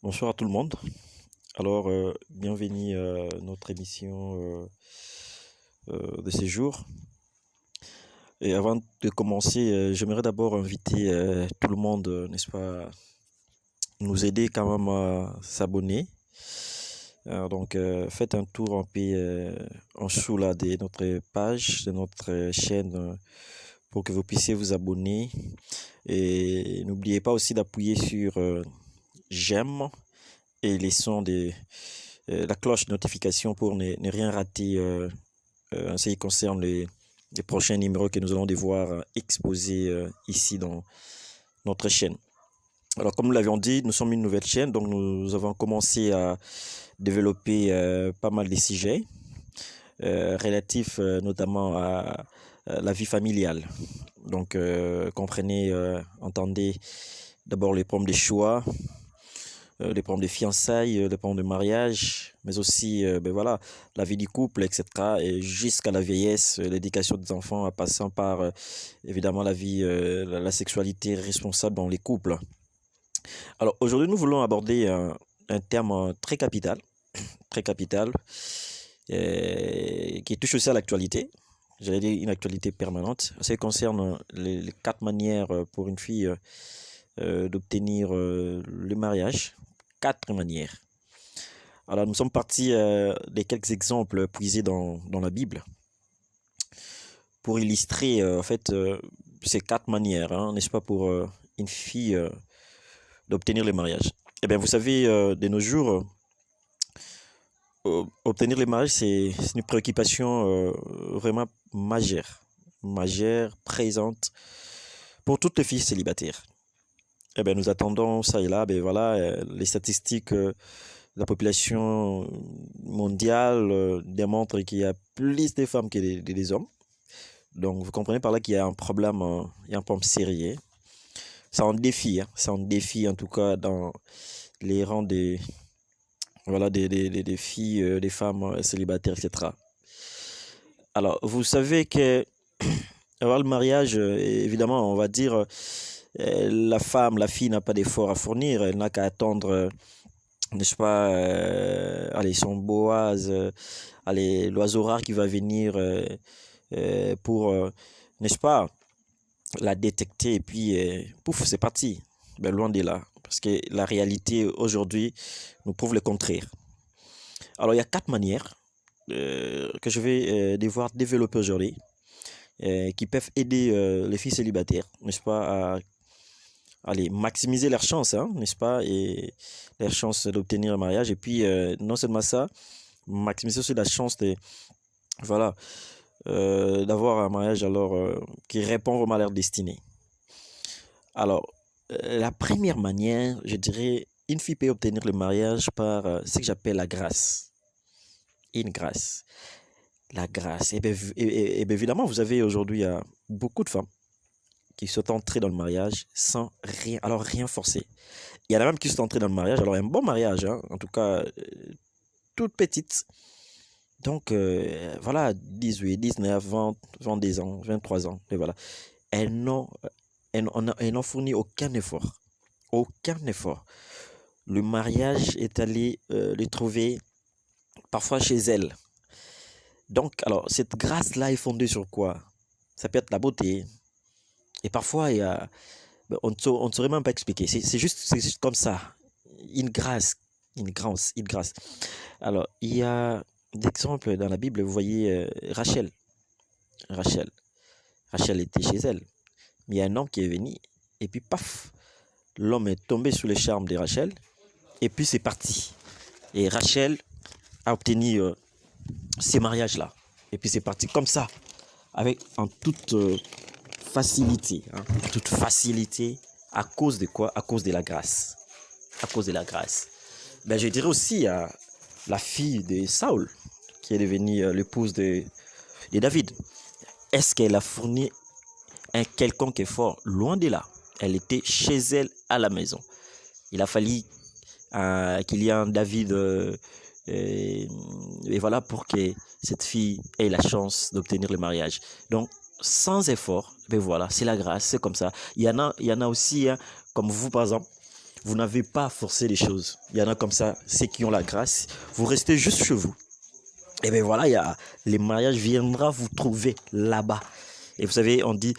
Bonsoir à tout le monde. Alors, bienvenue à notre émission de ce jour. Et avant de commencer, j'aimerais d'abord inviter tout le monde, n'est-ce pas, nous aider quand même à s'abonner. Donc, faites un tour en dessous là de notre page, de notre chaîne, pour que vous puissiez vous abonner. Et n'oubliez pas aussi d'appuyer sur j'aime et les sons la cloche de notification pour ne rien rater en ce qui concerne les prochains numéros que nous allons devoir exposer ici dans notre chaîne. Alors, comme nous l'avions dit, nous sommes une nouvelle chaîne, donc nous avons commencé à développer pas mal de sujets relatifs notamment à la vie familiale. Donc, comprenez, entendez d'abord les problèmes des choix, les problèmes de fiançailles, les problèmes de mariage, mais aussi voilà, la vie du couple, etc. Et jusqu'à la vieillesse, l'éducation des enfants, en passant par évidemment la vie, la sexualité responsable dans les couples. Alors aujourd'hui, nous voulons aborder un terme très capital, qui touche aussi à l'actualité. J'allais dire une actualité permanente. Ça concerne les 4 manières pour une fille d'obtenir le mariage. 4 manières. Alors, nous sommes partis des quelques exemples puisés dans la Bible pour illustrer en fait ces 4 manières, hein, n'est-ce pas, pour une fille d'obtenir le mariage. Eh bien, vous savez, de nos jours, obtenir le mariage, c'est une préoccupation vraiment majeure, présente pour toutes les filles célibataires. Eh bien, nous attendons ça et là, ben voilà, les statistiques la population mondiale démontre qu'il y a plus de femmes que des hommes. Donc, vous comprenez par là qu'il y a un problème, il y a un problème sérieux. Ça en défie, hein, ça en défie en tout cas dans les rangs voilà, des filles, des femmes célibataires, etc. Alors, vous savez que avant le mariage, évidemment, on va dire, la fille n'a pas d'effort à fournir, elle n'a qu'à attendre n'est-ce pas, allez, son Boaz, allez, l'oiseau rare qui va venir pour, n'est-ce pas, la détecter et puis, pouf, c'est parti. Ben, loin de là. Parce que la réalité aujourd'hui nous prouve le contraire. Alors, il y a 4 manières que je vais devoir développer aujourd'hui qui peuvent aider les filles célibataires, n'est-ce pas, à allez, maximiser leurs chances, hein, n'est-ce pas, et leurs chances d'obtenir un mariage. Et puis, non seulement ça, maximiser aussi la chance de, voilà, d'avoir un mariage alors qui répond vraiment à leur destinée. Alors, la première manière, je dirais, une fille peut obtenir le mariage par ce que j'appelle la grâce. Une grâce. La grâce. Et bien évidemment, vous avez aujourd'hui beaucoup de femmes qui sont entrées dans le mariage sans rien, alors rien forcer. Il y en a même qui sont entrés dans le mariage, alors un bon mariage, hein, en tout cas, toute petite. Donc, voilà, 18, 19, 20, 22 ans, 23 ans, et voilà. Elles n'ont, elles n'ont fourni aucun effort. Aucun effort. Le mariage est allé les trouver parfois chez elles. Donc, alors, cette grâce-là est fondée sur quoi? Ça peut être la beauté. Et parfois, il y a, on ne saurait même pas expliquer. C'est juste comme ça. Une grâce. Une grâce. Alors, il y a d'exemples dans la Bible, vous voyez Rachel. Rachel. Rachel était chez elle. Mais il y a un homme qui est venu, et puis paf, l'homme est tombé sous le charme de Rachel, et puis c'est parti. Et Rachel a obtenu ces mariages-là. Et puis c'est parti comme ça, avec en toute facilité. Hein, toute facilité, à cause de quoi? À cause de la grâce. À cause de la grâce. Ben, je dirais aussi à la fille de Saül, qui est devenue l'épouse de David. Est-ce qu'elle a fourni un quelconque effort? Loin de là. Elle était chez elle à la maison. Il a fallu qu'il y ait un David et voilà pour que cette fille ait la chance d'obtenir le mariage. Donc, sans effort, ben voilà, c'est la grâce, c'est comme ça. Il y en a aussi, hein, comme vous par exemple, vous n'avez pas forcé les choses. Il y en a comme ça, ceux qui ont la grâce, vous restez juste chez vous. Et bien voilà, les mariages viendront vous trouver là-bas. Et vous savez, on dit,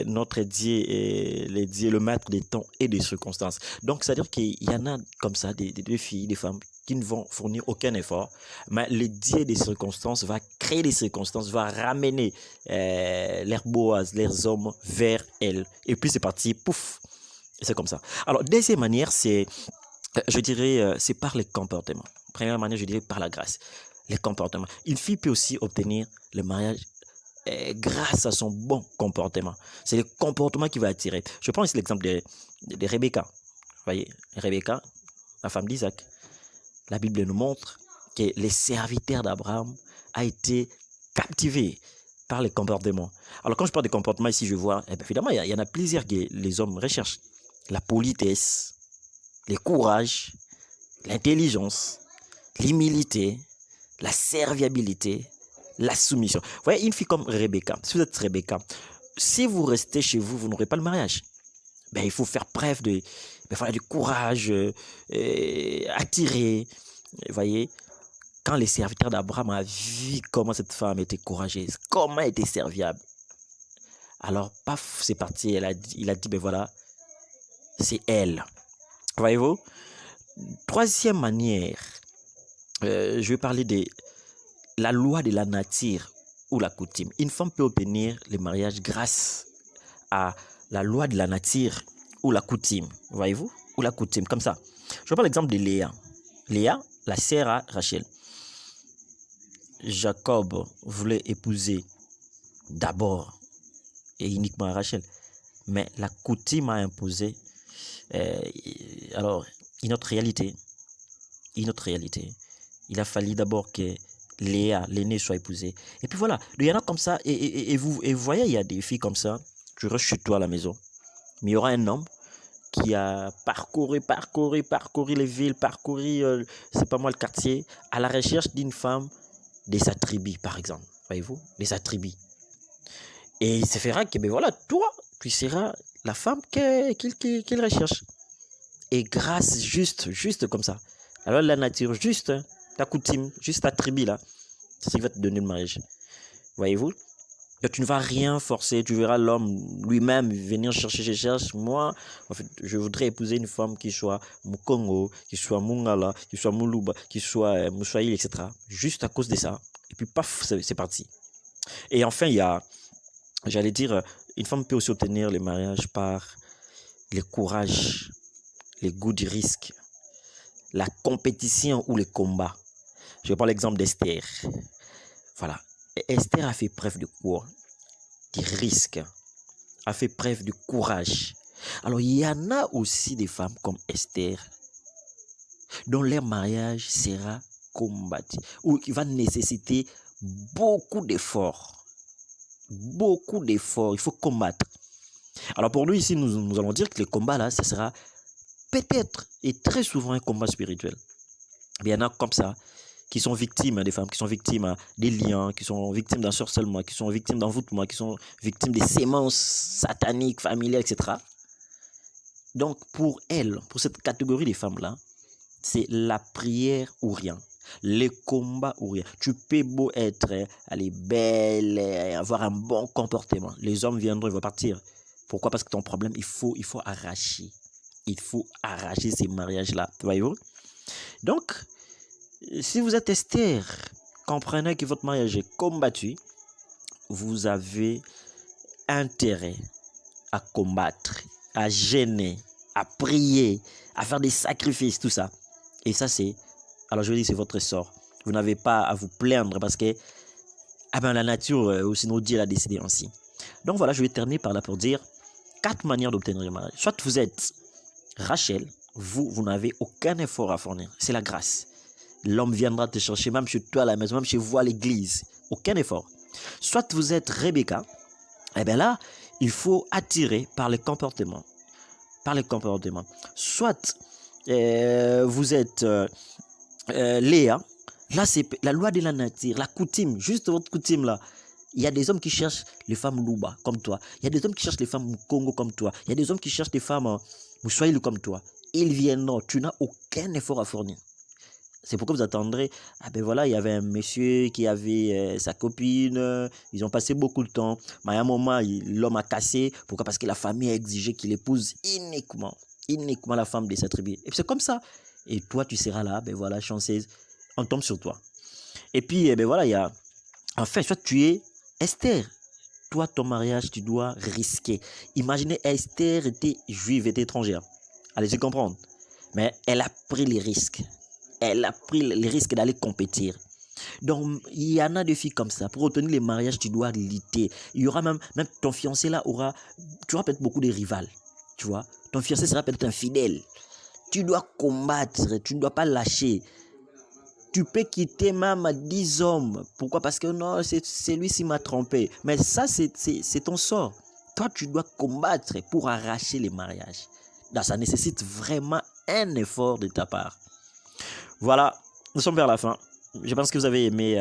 notre Dieu est le maître des temps et des circonstances. Donc, c'est-à-dire qu'il y en a comme ça, des filles, des femmes qui ne vont fournir aucun effort, mais le Dieu des circonstances va créer des circonstances, va ramener leurs Boaz, leurs hommes vers elles. Et puis c'est parti, pouf, c'est comme ça. Alors, deuxième manière, c'est, je dirais, c'est par les comportements. Première manière, je dirais par la grâce. Les comportements. Une fille peut aussi obtenir le mariage grâce à son bon comportement. C'est le comportement qui va attirer. Je prends ici l'exemple de Rebecca. Vous voyez, Rebecca, la femme d'Isaac. La Bible nous montre que les serviteurs d'Abraham a été captivé par les comportements. Alors quand je parle de comportements ici, je vois, évidemment, il y en a plusieurs que les hommes recherchent. La politesse, le courage, l'intelligence, l'humilité, la serviabilité, la soumission. Vous voyez, une fille comme Rebecca, si vous êtes Rebecca, si vous restez chez vous, vous n'aurez pas le mariage. Il faut faire preuve de du courage, attirer. Vous voyez, quand les serviteurs d'Abraham ont vu comment cette femme était courageuse, comment elle était serviable, alors, paf, c'est parti, il a dit, voilà, c'est elle. Voyez-vous? Troisième manière, je vais parler de la loi de la nature ou la coutume. Une femme peut obtenir le mariage grâce à la loi de la nature ou la coutume. Voyez-vous? Ou la coutume, comme ça. Je prends l'exemple de Léa. Léa, la sœur à Rachel. Jacob voulait épouser d'abord et uniquement Rachel. Mais la coutume a imposé alors une autre réalité. Il a fallu d'abord que Léa, l'aînée, soit épousée. Et puis voilà, il y en a comme ça. Et vous voyez, il y a des filles comme ça. Tu restes chez toi à la maison. Mais il y aura un homme qui a parcouru les villes, c'est pas moi le quartier, à la recherche d'une femme de sa tribu, par exemple. Voyez-vous, de sa tribu. Et il se fera que, voilà, toi, tu seras la femme qu'il recherche. Et grâce, juste comme ça. Alors la nature, juste, ta coutume, juste ta tribu là, c'est ce qui va te donner le mariage. Voyez-vous? Tu ne vas rien forcer, tu verras l'homme lui-même venir chercher. Moi, en fait, je voudrais épouser une femme qui soit Mukongo, qui soit Mungala, qui soit Muluba, qui soit Moussaïl, etc. Juste à cause de ça. Et puis paf, c'est parti. Et enfin, il y a, j'allais dire, une femme peut aussi obtenir le mariage par le courage, le goût du risque, la compétition ou le combat. Je prends l'exemple d'Esther. Voilà. Esther a fait preuve de quoi? Du risque. A fait preuve de courage. Alors, il y en a aussi des femmes comme Esther dont leur mariage sera combattu ou qui va nécessiter beaucoup d'efforts. Beaucoup d'efforts. Il faut combattre. Alors, pour nous, ici, nous allons dire que le combat, là, ça sera peut-être et très souvent un combat spirituel. Il y en a comme ça qui sont victimes, des femmes qui sont victimes des liens, qui sont victimes d'un sorcellement, qui sont victimes d'envoûtement, qui sont victimes des sémences sataniques, familiales, etc. Donc, pour elles, pour cette catégorie de femmes-là, c'est la prière ou rien. Le combat ou rien. Tu peux beau être belle, avoir un bon comportement. Les hommes viendront, ils vont partir. Pourquoi? Parce que ton problème, il faut arracher. Il faut arracher ces mariages-là. Voyez-vous? Donc, si vous êtes Esther, comprenez que votre mariage est combattu, vous avez intérêt à combattre, à gêner, à prier, à faire des sacrifices, tout ça. Et ça, alors je veux dire, c'est votre sort. Vous n'avez pas à vous plaindre parce que la nature, sinon Dieu l'a décidé ainsi. Donc voilà, je vais terminer par là pour dire 4 manières d'obtenir le mariage. Soit vous êtes Rachel, vous n'avez aucun effort à fournir. C'est la grâce. L'homme viendra te chercher, même chez toi à la maison, même chez vous à l'église. Aucun effort. Soit vous êtes Rebecca, là, il faut attirer par les comportements. Soit vous êtes Léa, là c'est la loi de la nature, la coutume, juste votre coutume là. Il y a des hommes qui cherchent les femmes Luba comme toi. Il y a des hommes qui cherchent les femmes Congo comme toi. Il y a des hommes qui cherchent les femmes Moussaïl comme toi. ils viendront. Tu n'as aucun effort à fournir. C'est pourquoi vous attendrez. Ah ben voilà, il y avait un monsieur qui avait sa copine, ils ont passé beaucoup de temps. Mais à un moment, l'homme a cassé. Pourquoi? Parce que la famille a exigé qu'il épouse uniquement la femme de sa tribu. Et c'est comme ça. Et toi, tu seras là, ben voilà, chanceuse, on tombe sur toi. Et puis, ben voilà, il y a. En fait, soit tu es Esther. Toi, ton mariage, tu dois risquer. Imaginez, Esther était juive, était étrangère. Allez-y comprendre. Mais elle a pris les risques. Elle a pris les risques d'aller compétir. Donc, il y en a des filles comme ça. Pour obtenir les mariages, tu dois lutter. Il y aura même ton fiancé là aura, tu auras peut-être beaucoup de rivales. Tu vois, ton fiancé sera peut-être infidèle. Tu dois combattre, tu ne dois pas lâcher. Tu peux quitter même 10 hommes. Pourquoi? Parce que non, c'est lui qui m'a trompé. Mais ça, c'est ton sort. Toi, tu dois combattre pour arracher les mariages. Donc, ça nécessite vraiment un effort de ta part. Voilà, nous sommes vers la fin. Je pense que vous avez aimé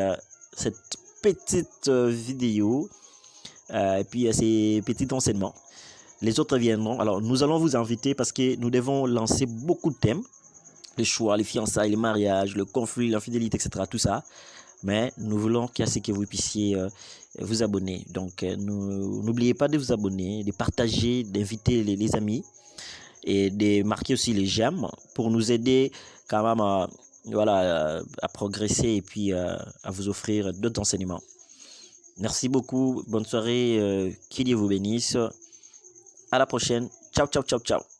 cette petite vidéo et puis ces petits enseignements. Les autres viendront. Alors, nous allons vous inviter parce que nous devons lancer beaucoup de thèmes. Les choix, les fiançailles, les mariages, le conflit, l'infidélité, etc. Tout ça. Mais nous voulons qu'à ce que vous puissiez vous abonner. Donc, n'oubliez pas de vous abonner, de partager, d'inviter les amis et de marquer aussi les j'aime pour nous aider quand même à progresser et puis à vous offrir d'autres enseignements. Merci beaucoup. Bonne soirée. Que Dieu vous bénisse. À la prochaine. Ciao, ciao, ciao, ciao.